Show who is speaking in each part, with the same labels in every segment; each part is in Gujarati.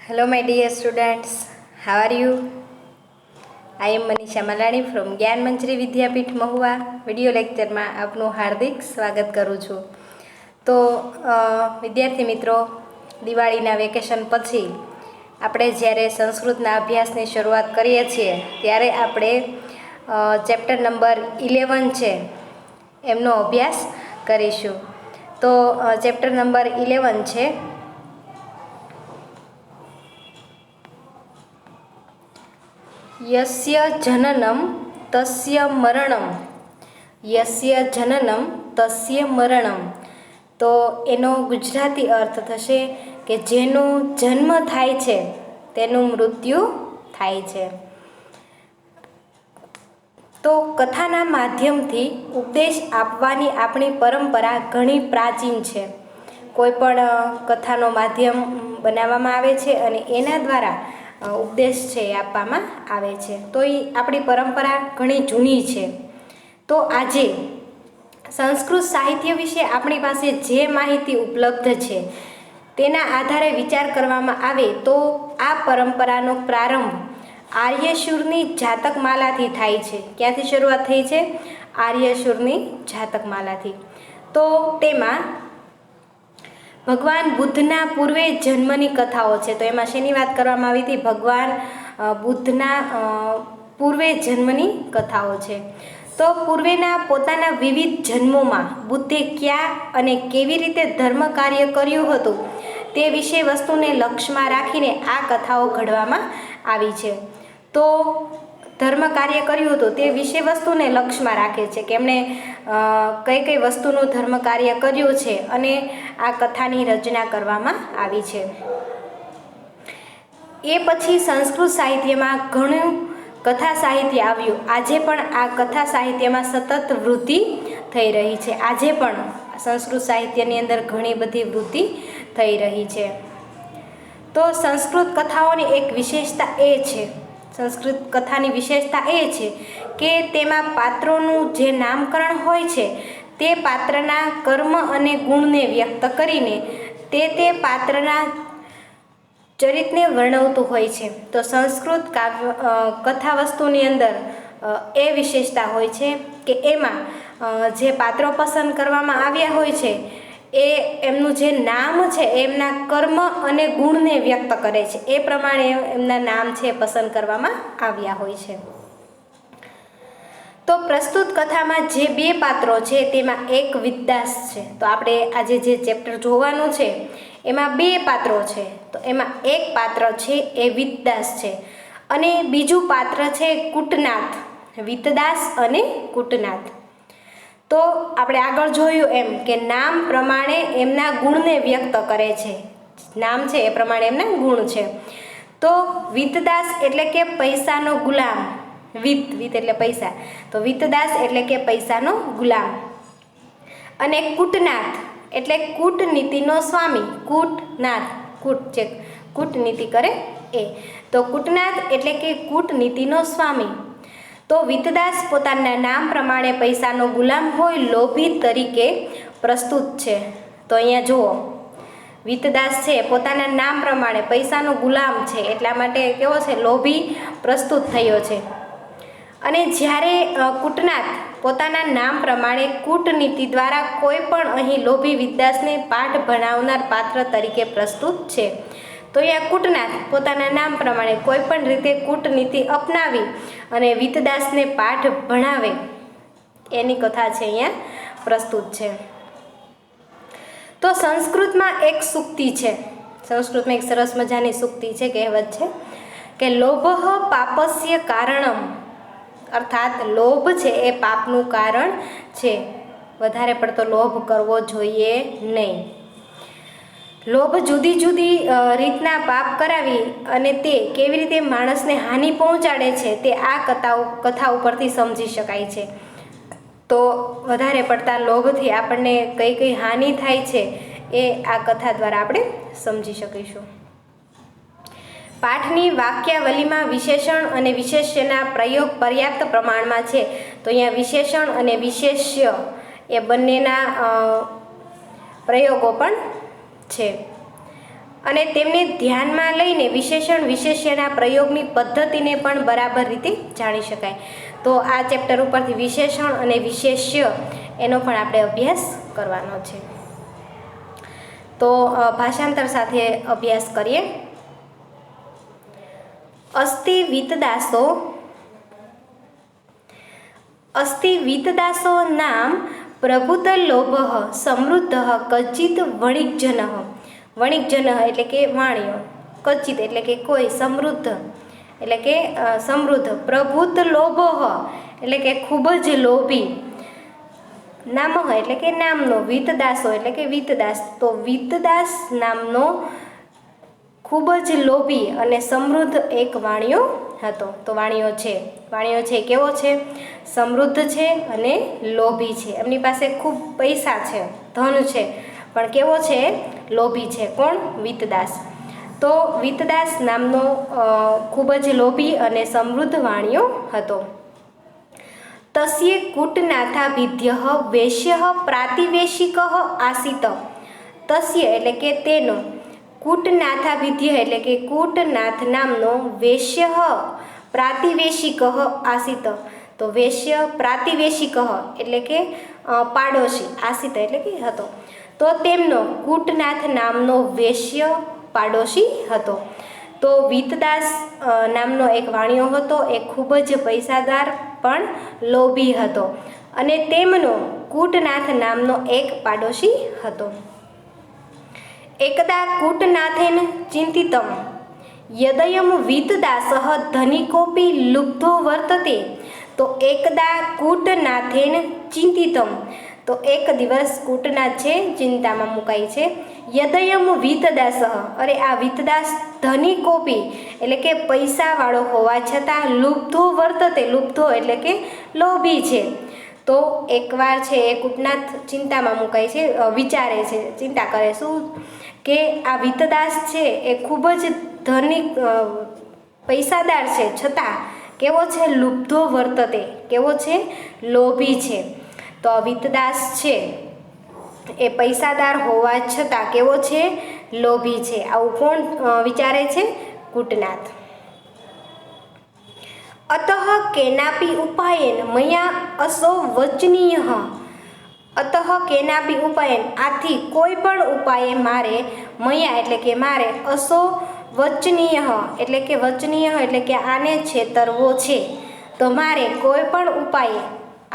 Speaker 1: Hello, my dear students. How are you? I am Manisha Malani from જ્ઞાન મંચરી વિદ્યાપીઠ મહુવા. વિડીયો લેક્ચરમાં આપનું હાર્દિક સ્વાગત કરું છું. તો વિદ્યાર્થી મિત્રો, દિવાળીના વેકેશન પછી આપણે જ્યારે સંસ્કૃતના અભ્યાસની શરૂઆત કરીએ છીએ ત્યારે આપણે ચેપ્ટર નંબર 11 છે એમનો અભ્યાસ કરીશું. તો ચેપ્ટર નંબર 11 છે યસ્ય જનનમ તસ્ય મરણમ. યસ્ય જનનમ તસ્ય મરણમ. તો એનો ગુજરાતી અર્થ થશે કે જેનો જન્મ થાય છે તેનું મૃત્યુ થાય છે. તો કથાના માધ્યમથી ઉપદેશ આપવાની આપણી પરંપરા ઘણી પ્રાચીન છે. કોઈ પણ કથાનો માધ્યમ બનાવવામાં આવે છે અને એના દ્વારા ઉપદેશ છે એ આપવામાં આવે છે. તો એ આપણી પરંપરા ઘણી જૂની છે. તો આજે સંસ્કૃત સાહિત્ય વિશે આપણી પાસે જે માહિતી ઉપલબ્ધ છે તેના આધારે વિચાર કરવામાં આવે તો આ પરંપરાનો પ્રારંભ આર્યશુરની જાતકમાલાથી થાય છે. ક્યાંથી શરૂઆત થઈ છે? આર્યશુરની જાતકમાલાથી. તો તેમાં ભગવાન બુદ્ધના પૂર્વે જન્મની કથાઓ છે. તો એમાં શેની વાત કરવામાં આવી હતી? ભગવાન બુદ્ધના પૂર્વે જન્મની કથાઓ છે. તો પૂર્વેના પોતાના વિવિધ જન્મોમાં બુદ્ધે ક્યાં અને કેવી રીતે ધર્મ કાર્ય કર્યું હતું તે વિશે વસ્તુને લક્ષ્યમાં રાખીને આ કથાઓ ઘડવામાં આવી છે. તો ધર્મ કાર્ય કર્યું હતું તે વિષય વસ્તુને લક્ષ્યમાં રાખે છે કે એમણે કઈ કઈ વસ્તુનું ધર્મ કાર્ય કર્યું છે અને આ કથાની રચના કરવામાં આવી છે. એ પછી સંસ્કૃત સાહિત્યમાં ઘણું કથા સાહિત્ય આવ્યું. આજે પણ આ કથા સાહિત્યમાં સતત વૃદ્ધિ થઈ રહી છે. આજે પણ સંસ્કૃત સાહિત્યની અંદર ઘણી બધી વૃદ્ધિ થઈ રહી છે. તો સંસ્કૃત કથાઓની એક વિશેષતા એ છે સંસ્કૃત કથાની વિશેષતા એ છે કે તેમાં પાત્રોનું જે નામકરણ હોય છે તે પાત્રના કર્મ અને ગુણને વ્યક્ત કરીને તે પાત્રના ચરિત્રને વર્ણવતું હોય છે. તો સંસ્કૃત કથા વસ્તુની અંદર એ વિશેષતા હોય છે કે એમાં જે પાત્રો પસંદ કરવામાં આવ્યા હોય છે એ એમનું જે નામ છે એમના કર્મ અને ગુણને વ્યક્ત કરે છે. એ પ્રમાણે એમના નામ છે પસંદ કરવામાં આવ્યા હોય છે. તો પ્રસ્તુત કથામાં જે બે પાત્રો છે તેમાં એક વિદ્દાસ છે. તો આપણે આજે જે ચેપ્ટર જોવાનું છે એમાં બે પાત્રો છે. તો એમાં એક પાત્ર છે એ વિદ્દાસ છે અને બીજું પાત્ર છે કૂટનાથ. વિતદાસ અને કૂટનાથ. તો આપણે આગળ જોયું એમ કે નામ પ્રમાણે એમના ગુણને વ્યક્ત કરે છે. નામ છે એ પ્રમાણે એમના ગુણ છે. તો વિતદાસ એટલે કે પૈસાનો ગુલામ. વિત એટલે પૈસા. તો વિતદાસ એટલે કે પૈસાનો ગુલામ. અને કૂટનાથ એટલે કૂટનીતિનો સ્વામી. કૂટનાથ, કૂટ જે કૂટનીતિ કરે એ. તો કૂટનાથ એટલે કે કૂટનીતિનો સ્વામી. તો વિતદાસ પોતાના નામ પ્રમાણે પૈસાનો ગુલામ હોય લોભી તરીકે પ્રસ્તુત છે. તો અહીંયા જુઓ, વિતદાસ છે પોતાના નામ પ્રમાણે પૈસાનો ગુલામ છે એટલા માટે કેવો છે? લોભી પ્રસ્તુત થયો છે. અને જ્યારે કૂટનાથ પોતાના નામ પ્રમાણે કૂટનીતિ દ્વારા કોઈ પણ અહીં લોભી વિદ્દાસને પાઠ ભણાવનાર પાત્ર તરીકે પ્રસ્તુત છે. તો અહીંયા કૂટનાથ પોતાના નામ પ્રમાણે કોઈ પણ રીતે કૂટનીતિ અપનાવી અને વિતદાસને પાઠ ભણાવે એની કથા છે અહીંયા પ્રસ્તુત છે. તો સંસ્કૃતમાં એક સૂક્તિ છે. સંસ્કૃતમાં એક સરસ મજાની સૂક્તિ છે, કહેવત છે કે લોભઃ પાપસ્ય કારણમ. અર્થાત લોભ છે એ પાપનું કારણ છે. વધારે પડતો લોભ કરવો જોઈએ નહીં. લોભ જુદી જુદી રીતના પાપ કરાવી અને તે કેવી રીતે માણસને હાનિ પહોંચાડે છે તે આ કથા ઉપરથી સમજી શકાય છે. તો વધારે પડતા લોભથી આપણને કઈ કઈ હાનિ થાય છે એ આ કથા દ્વારા આપણે સમજી શકીશું. પાઠની વાક્યાવલીમાં વિશેષણ અને વિશેષ્યના પ્રયોગ પર્યાપ્ત પ્રમાણમાં છે. તો અહીંયા વિશેષણ અને વિશેષ્ય એ બંનેના પ્રયોગો પણ છે. અને તેમને ધ્યાનમાં લઈને વિશેષણ વિશેષ્યના પ્રયોગની પદ્ધતિને પણ બરાબર રીતે જાણી શકાય. તો આ ચેપ્ટર ઉપરથી વિશેષણ અને વિશેષ્ય એનો પણ આપણે અભ્યાસ કરવાનો છે. તો ભાષાંતર સાથે અભ્યાસ કરીએ. અસ્તિ વિતદાસો નામ પ્રભુત લોભ સમૃદ્ધ કચિત વણિકજન. વણિકજન એટલે કે વાણિયો, કચિત એટલે કે કોઈ, સમૃદ્ધ એટલે કે સમૃદ્ધ, પ્રભુત લોભ એટલે કે ખૂબ જ લોભી, નામ એટલે કે નામનો, વિતદાસો એટલે કે વિતદાસ. તો વિતદાસ નામનો ખૂબ જ લોભી અને સમૃદ્ધ એક વાણિયો હતો. તો વાણિયો છે કેવો છે? સમૃદ્ધ છે અને લોભી છે. એમની પાસે ખૂબ પૈસા છે, ધન છે, પણ કેવો છે? લોભી છે. કોણ? વિતદાસ. તો વિતદાસ નામનો ખૂબ જ લોભી અને સમૃદ્ધ વાણિયો હતો. તસ્ય કૂટનાથાભિધ્ય વેશ્ય પ્રાતિવેશિક આસિત. તસ્ય એટલે કે તેનો, કૂટનાથાભિધ્ય એટલે કે કૂટનાથ નામનો, વેશ્ય પ્રાતિવેશિક આસિત. તો વેશ્ય પ્રાતિવેશિક એટલે કે પાડોશી, આસિત એટલે કે હતો. તો તેમનો કૂટનાથ નામનો વેશ્ય પાડોશી હતો. તો વિતદાસ નામનો એક વાણિયો હતો. એ ખૂબ જ પૈસાદાર પણ લોભી હતો અને તેમનો કૂટનાથ નામનો એક પાડોશી હતો. એકદા કૂટનાથેન ચિંતિતમ યદયમ વિતદાસ ધનિકોપી લુબ્ધો વર્તતે. તો એકદા કૂટનાથેન ચિંતિતમ, તો એક દિવસ કૂટનાથ છે ચિંતામાં મુકાય છે. યદયમ વિતદાસ, અરે આ વિતદાસ ધનિકોપી એટલે કે પૈસાવાળો હોવા છતાં લુબ્ધો વર્તતે, લુબ્ધો એટલે કે લોભી છે. તો એકવાર છે એ કૂટનાથ ચિંતામાં મુકાય છે, વિચારે છે, ચિંતા કરે શું કે આ વિતદાસ છે એ ખૂબ જ ધનિક પૈસાદાર છે, છતાં કેવો છે? લુબ્ધો વર્તતે, કેવો છે? લોભી છે. તો વિતદાસ છે એ પૈસાદાર હોવા છતાં કેવો છે? લોભી છે. આવું કોણ વિચારે છે? કૂટનાથ. અતઃ કેનાપી ઉપાયેન મયા અસો વચનીય. અતઃ કેનાપી ઉપાયેન, આથી કોઈ પણ ઉપાયે મારે, મયા એટલે કે મારે, અસો વચનીય એટલે કે વચનીય એટલે કે આને છેતરવો છે. તો મારે કોઈ પણ ઉપાયે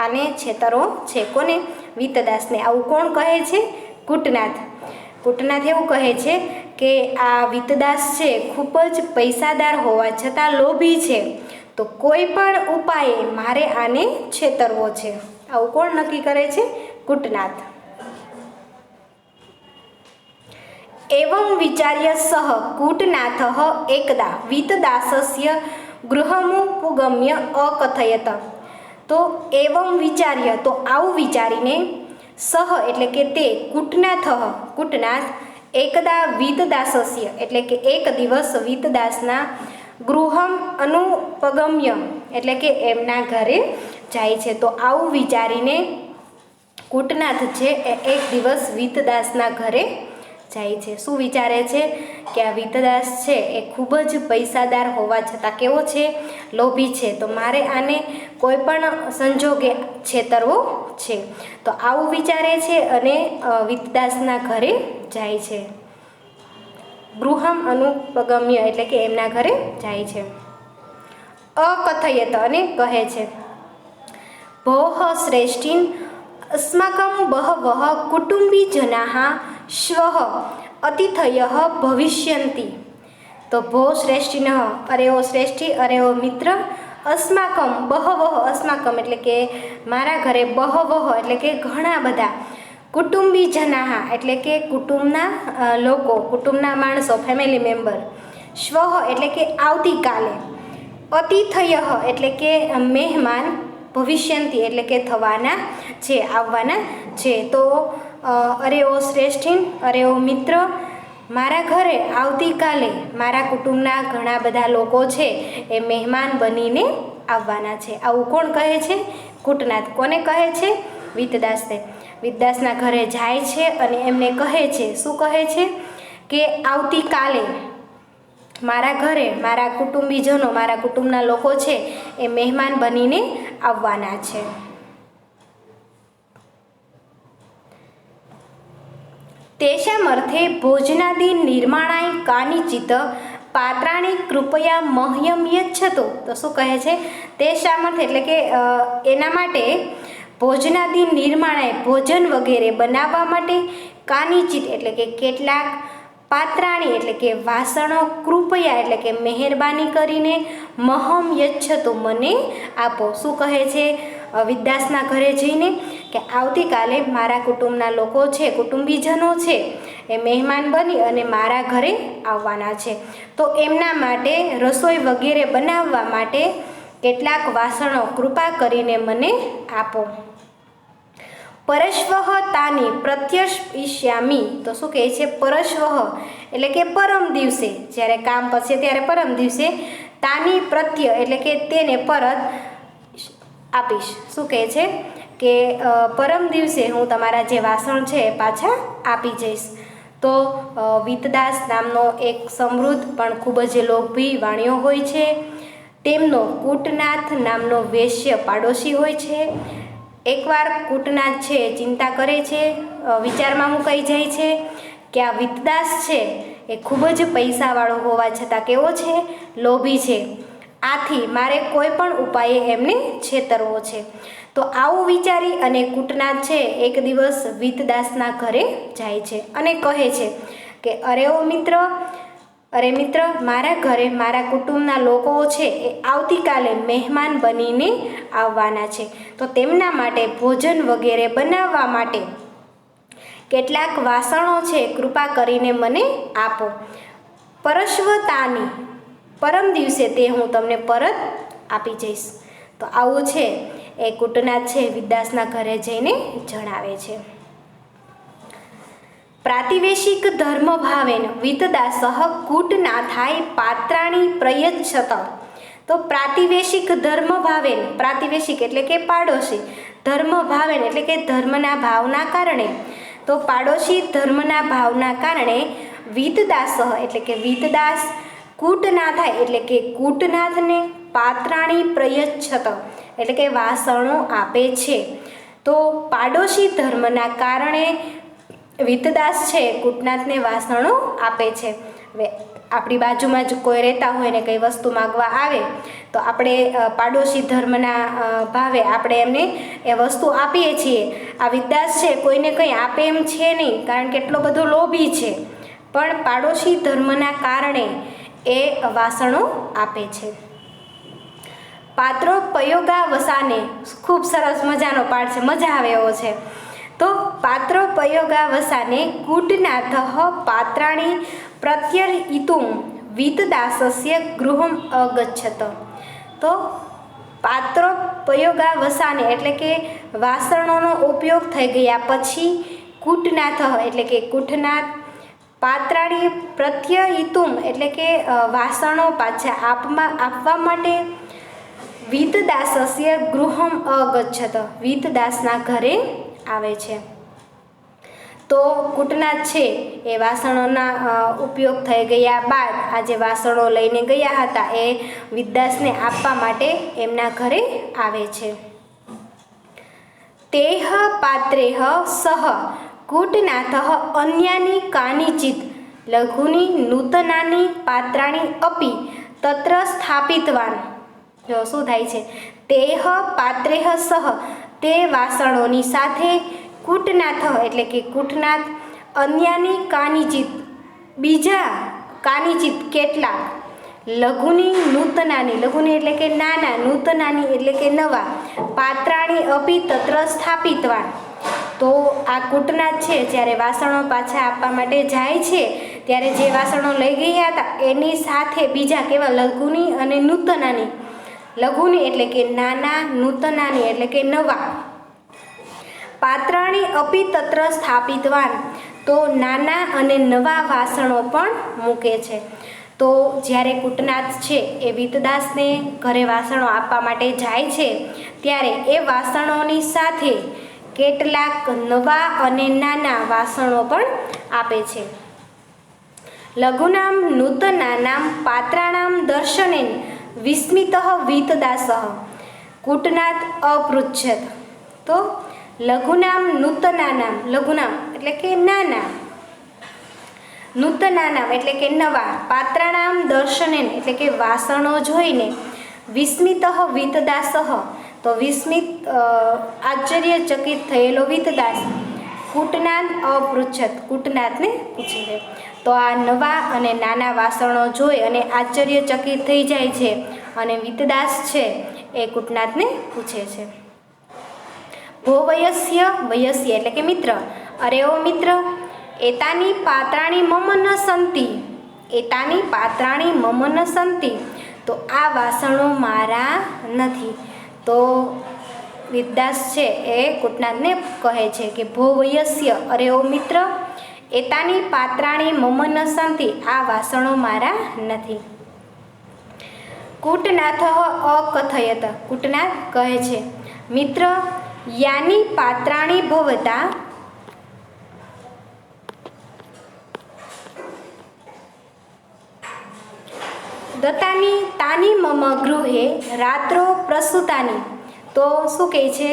Speaker 1: આને છેતરવો છે. કોને? વિતદાસને. આવું કોણ કહે છે? કૂટનાથ. કૂટનાથ એવું કહે છે કે આ વિતદાસ છે ખૂબ જ પૈસાદાર હોવા છતાં લોભી છે. તો કોઈ પણ ઉપાયે મારે આને છેતરવો છે. આવું કોણ નક્કી કરે છે? કૂટનાથ. એવં વિચાર્ય સહ કૂટનાથઃ એકદા વિતદાસસ્ય ગૃહમુપગમ્ય અકથયત. તો એવં વિચાર્ય, તો આવું વિચારીને, સહ એટલે કે તે, કૂટનાથ એકદા વિતદાસસ્ય એટલે કે એક દિવસ વિતદાસના ગૃહમ અનુપગમ્ય એટલે કે એમના ઘરે જાય છે. તો આવું વિચારીને કૂટનાથ છે એ એક દિવસ વિતદાસના ઘરે જાય છે. શું વિચારે છે? કે આ વિતદાસ છે એ ખૂબ જ પૈસાદાર હોવા છતાં કેવો છે? લોભી છે. તો મારે આને કોઈ પણ સંજોગે છેતરવો છે. તો આવું વિચારે છે અને વિતદાસના ઘરે જાય છે. ગૃહમ અનુપગમ્ય એટલે કે એમના ઘરે જાય છે. અકથયત અને કહે છે, ભોઃ શ્રેષ્ઠીન અસ્માકં બહવઃ કુટુંબીજનાઃ શ્વઃ અતિથયઃ ભવિષ્યન્તિ. તો ભો શ્રેષ્ઠિન, અરે ઓ શ્રેષ્ઠી, અરે ઓ મિત્ર, અસ્માકમ બહવઃ, અસ્માકમ એટલે કે મારા ઘરે, બહવઃ એટલે કે ઘણા બધા, કુટુંબીજનાઃ એટલે કે કુટુંબના લોકો, કુટુંબના માણસો, ફેમિલી મેમ્બર, શ્વઃ એટલે કે આવતીકાલે, અતિથયઃ એટલે કે મહેમાન, ભવિષ્યંતિ એટલે કે થવાના છે, આવવાના છે. તો અરે ઓ શ્રેષ્ઠીન, અરે ઓ મિત્ર, મારા ઘરે આવતીકાલે મારા કુટુંબના ઘણા બધા લોકો છે એ મહેમાન બનીને આવવાના છે. આવું કોણ કહે છે? કૂટનાથ. કોને કહે છે? વિતદાસને. વિતદાસના ઘરે જાય છે અને એમને કહે છે, શું કહે છે? કે આવતીકાલે મારા ઘરે મારા કુટુંબીજનો, મારા કુટુંબના લોકો છે એ મહેમાન બનીને આવવાના છે. તેષામર્થે ભોજનાદિ નિર્માણાય કાનિચિત પાત્રાણી કૃપયા મહ્યમ યચ્છતો. તો શું કહે છે? તેષામર્થે એટલે કે એના માટે ભોજનાદિ નિર્માણાય ભોજન વગેરે બનાવવા માટે કાનિચિત એટલે કે કેટલાક પાત્રાણી એટલે કે વાસણો કૃપયા એટલે કે મહેરબાની કરીને મહમ યચ્છતો મને આપો. શું કહે છે વિદ્યાસના ઘરે જઈને? કે આવતીકાલે મારા કુટુંબના લોકો છે, કુટુંબીજનો છે એ મહેમાન બની અને મારા ઘરે આવવાના છે, તો એમના માટે રસોઈ વગેરે બનાવવા માટે કેટલાક વાસણો કૃપા કરીને મને આપો. પરશ્વઃ તાની પ્રત્યર્પયિષ્યામિ. તો શું કહે છે? પરશ્વઃ એટલે કે પરમ દિવસે, જ્યારે કામ પતશે ત્યારે પરમ દિવસે તાની પ્રત્ય એટલે કે તેને પરત આપીશ. શું કહે છે? કે પરમ દિવસે હું તમારા જે વાસણ છે એ પાછા આપી જઈશ. તો વિતદાસ નામનો એક સમૃદ્ધ પણ ખૂબ જ લોભી વાણિયો હોય છે. તેમનો કૂટનાથ નામનો વેશ્ય પાડોશી હોય છે. એકવાર કૂટનાથ છે ચિંતા કરે છે, વિચારમાં મુકાઈ જાય છે કે આ વિતદાસ છે એ ખૂબ જ પૈસાવાળો હોવા છતાં કેવો છે? લોભી છે. આથી મારે કોઈ પણ ઉપાયે એમને છેતરવો છે. તો આવું વિચારી અને કૂટનાથ છે એક દિવસ વિતદાસના ઘરે જાય છે અને કહે છે કે અરે મિત્ર, મારા ઘરે મારા કુટુંબના લોકો છે એ આવતીકાલે મહેમાન બનીને આવવાના છે, તો તેમના માટે ભોજન વગેરે બનાવવા માટે કેટલાક વાસણો છે કૃપા કરીને મને આપો. પરશ્વતાની પરમ દિવસે તે હું તમને પરત આપી જઈશ. તો આવું છે એ કૂટનાથ છે વિદ્યાસના ઘરે જઈને જણાવે છે. પ્રાતિવેશિક ધર્મ ભાવેન વિતદાસઃ કૂટનાથાય પાત્રાણી પ્રયચ્છત. તો પ્રાતિવેશિક ધર્મ ભાવેન, પ્રાતિવેશિક એટલે કે પાડોશી, ધર્મ ભાવેન એટલે કે ધર્મના ભાવના કારણે, તો પાડોશી ધર્મના ભાવના કારણે વિતદાસઃ એટલે કે વિતદાસ કૂટનાથાય એટલે કે કૂટનાથને પાત્રાણી પ્રયચ્છત એટલે કે વાસણો આપે છે. તો પાડોશી ધર્મના કારણે વિતદાસ છે કૂટનાથને વાસણો આપે છે. હવે આપણી બાજુમાં જ કોઈ રહેતા હોય ને કંઈ વસ્તુ માગવા આવે તો આપણે પાડોશી ધર્મના ભાવે આપણે એમને એ વસ્તુ આપીએ છીએ. આ વિતદાસ છે કોઈને કંઈ આપે એમ છે નહીં, કારણ કે એટલો બધો લોભી છે, પણ પાડોશી ધર્મના કારણે એ વાસણો આપે છે. પાત્રોપયોગાવસાને, ખૂબ સરસ મજાનો પાઠ છે, મજા આવે એવો છે. તો પાત્રોપયોગાવસાને કૂટનાથઃ પાત્રાણી પ્રત્યર્પયિતું વિતદાસસ્ય ગૃહમ અગચ્છત. તો પાત્રોપયોગાવસાને એટલે કે વાસણોનો ઉપયોગ થઈ ગયા પછી કૂટનાથ એટલે કે કૂટનાથ પાત્રાણી પ્રત્યર્પયિતું એટલે કે વાસણો પાછા આપવા માટે વિતદાસસ્ય ગૃહમ અગચ્છત વિતદાસના ઘરે આવે છે. તો કૂટનાથ છે એ વાસણોના ઉપયોગ થઈ ગયા બાદ આ જે વાસણો લઈને ગયા હતા એ વિતદાસને આપવા માટે એમના ઘરે આવે છે. તેહ પાત્રેહ સહ કૂટનાથઃ અન્યાની કાનિચિત લઘુની નૂતનાની પાત્રાણી અપી તત્ર સ્થાપિતવાન. જો શું થાય છે? તેહ પાત્રેહ સહ તે વાસણોની સાથે કૂટનાથ એટલે કે કૂટનાથ અન્યાની કાનિચિત બીજા કાનિચિત કેટલાક લઘુની નૂતનાની, લઘુની એટલે કે નાના, નૂતનાની એટલે કે નવા, પાત્રાણી અપી તત્ર સ્થાપિતવાન. તો આ કૂટનાથ છે જ્યારે વાસણો પાછા આપવા માટે જાય છે ત્યારે જે વાસણો લઈ ગયા હતા એની સાથે બીજા કેવા લઘુની અને નૂતનાની, લઘુની એટલે કે નાના, નૂતનાની એટલે કે નવા, પાત્રાણી અપી તત્ર સ્થાપિતવાન તો નાના અને નવા વાસણો પણ મૂકે છે. તો જ્યારે કૂટનાથ છે એ વિતદાસને ઘરે વાસણો આપવા માટે જાય છે ત્યારે એ વાસણોની સાથે કેટલાક નવા અને નાના વાસણો પણ આપે છે. લઘુનામ નૂતનાનામ પાત્રાણામ દર્શનેન વિસ્મિતઃ વીતદાસઃ કૂટનાદ અપૃચ્છત. તો લઘુનામ નૂતનાનામ, લઘુનામ એટલે કે નાના, નૂતનાનામ એટલે કે નવા, પાત્રાણામ દર્શનેન એટલે કે વાસણો જોઈને, વિસ્મિતઃ વીતદાસઃ તો વિસ્મિત આશ્ચર્યચકિત થયેલો વીતદાસ કૂટનાદ અપૃચ્છત કૂટનાદને પૂછે છે. તો આ નવા અને નાના વાસણો જોઈ અને આશ્ચર્યચકિત થઈ જાય છે અને વીતદાસ છે એ કૂટનાદને પૂછે છે. ભો વયસ્ય, વયસ્ય એટલે કે મિત્ર. અરે ઓ મિત્ર, એતાની પાત્રાણી મમ ન સંતિ, એતાની પાત્રાણી મમ ન સંતિ તો આ વાસણો મારા નથી. તો વીતદાસ છે એ કૂટનાદને કહે છે કે ભો વયસ્ય, અરે ઓ મિત્ર, એતાની પાત્રાણી મમ ન સંતિ આ વાસણો મારા નથી. કૂટનાથઃ અકથયત, કૂટનાદ કહે છે મિત્ર, યાની પાત્રાણી ભવતા દત્તાની તાની મમ ગૃહે રાત્રો પ્રસૂતાની. તો શું કહે છે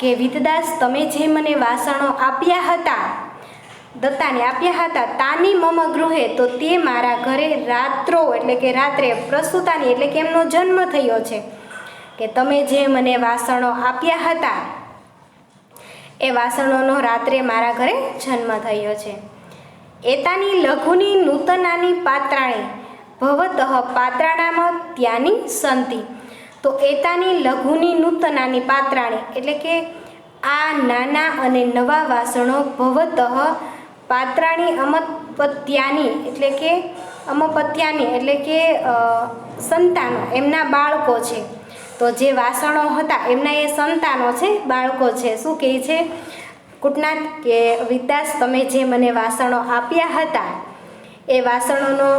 Speaker 1: કે વીતદાસ તમે જે મને વાસણો આપ્યા હતા, દત્તાને આપ્યા હતા, તાની મમ ગૃહે તો તે મારા ઘરે રાત્રો એટલે કે રાત્રે, પ્રસૂતાની એટલે કે એમનો જન્મ થયો છે, કે તમે જે મને વાસણો આપ્યા હતા એ વાસણોનો રાત્રે મારા ઘરે જન્મ થયો છે. એતાની લઘુની નૂતનાની પાત્રાણી ભવતઃ પાત્રાણામ ત્યાની સંતિ. તો એતાની લઘુની નૂતનાની પાત્રાણી એટલે કે આ નાના અને નવા વાસણો ભવતઃ પાત્રાણી અમપત્યાની એટલે કે અમપત્યાની એટલે કે સંતાનો, એમના બાળકો છે. તો જે વાસણો હતા એમના એ સંતાનો છે, બાળકો છે. શું કહે છે કૂટનાદ કે વીતદાસ તમે જે મને વાસણો આપ્યા હતા એ વાસણોનો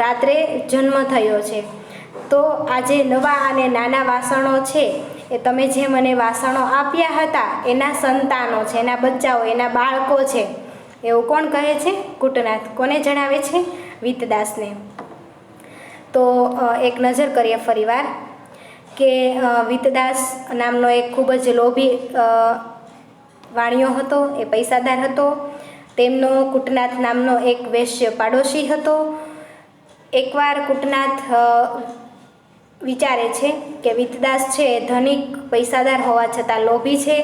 Speaker 1: રાત્રે જન્મ થયો છે. તો આ જે નવા અને નાના વાસણો છે એ તમે જે મને વાસણો આપ્યા હતા એના સંતાનો છે, એના બચ્ચાઓ, એના બાળકો છે. એવું કોણ કહે છે? કૂટનાદ. કોને જણાવે છે? વીતદાસને. તો એક નજર કરીએ ફરીવાર કે વીતદાસ નામનો એક ખૂબ જ લોભી વાણિયો હતો, એ પૈસાદાર હતો. તેમનો કૂટનાદ નામનો એક વેશ્ય પાડોશી હતો. એકવાર કૂટનાદ વિચારે છે કે વીતદાસ છે ધનિક પૈસાદાર હોવા છતાં લોભી છે,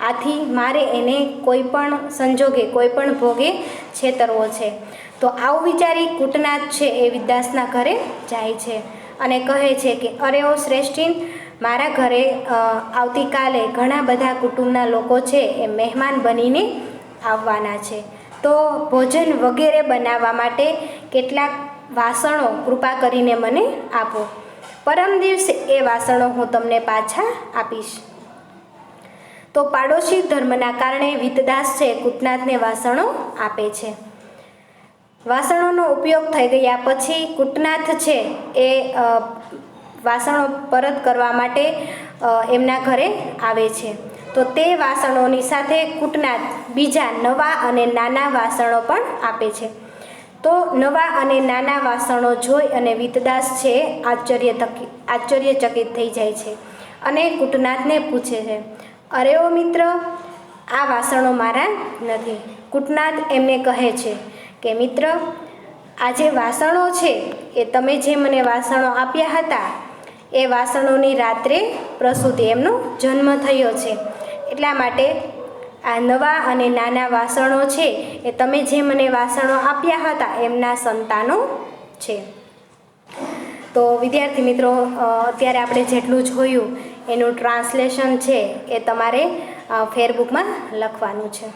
Speaker 1: આથી મારે એને કોઈ પણ સંજોગે, કોઈ પણ ભોગે છેતરવો છે. તો આવું વિચારી કૂટનાદ છે એ વીતદાસના ઘરે જાય છે અને કહે છે કે અરે ઓ શ્રેષ્ઠીન, મારા ઘરે આવતીકાલે ઘણા બધા કુટુંબના લોકો છે એ મહેમાન બનીને આવવાના છે, તો ભોજન વગેરે બનાવવા માટે કેટલાક વાસણો કૃપા કરીને મને આપો. પરમ દિવસે એ વાસણો હું તમને પાછા આપીશ. તો પાડોશી ધર્મના કારણે વીતદાસ છે કૂટનાદને વાસણો આપે છે. વાસણોનો ઉપયોગ થઈ ગયા પછી કૂટનાદ છે એ વાસણો પરત કરવા માટે એમના ઘરે આવે છે. તો તે વાસણોની સાથે કૂટનાદ બીજા નવા અને નાના વાસણો પણ આપે છે. તો નવા અને નાના વાસણો જોઈ અને વીતદાસ છે આશ્ચર્યચકિત થઈ જાય છે અને કૂટનાદને પૂછે છે, અરે ઓ મિત્ર, આ વાસણો મારા નથી. કૂટનાદ એમને કહે છે કે મિત્ર, આ જે વાસણો છે એ તમે જે મને વાસણો આપ્યા હતા એ વાસણોની રાત્રે પ્રસૂતિ, એમનો જન્મ થયો છે, એટલા માટે આ નવા અને નાના વાસણો છે એ તમે જે મને વાસણો આપ્યા હતા એમના સંતાનો છે. તો વિદ્યાર્થી મિત્રો, અત્યારે આપણે જેટલું જોયું એનું ટ્રાન્સલેશન છે એ તમારે ફેરબુકમાં લખવાનું છે.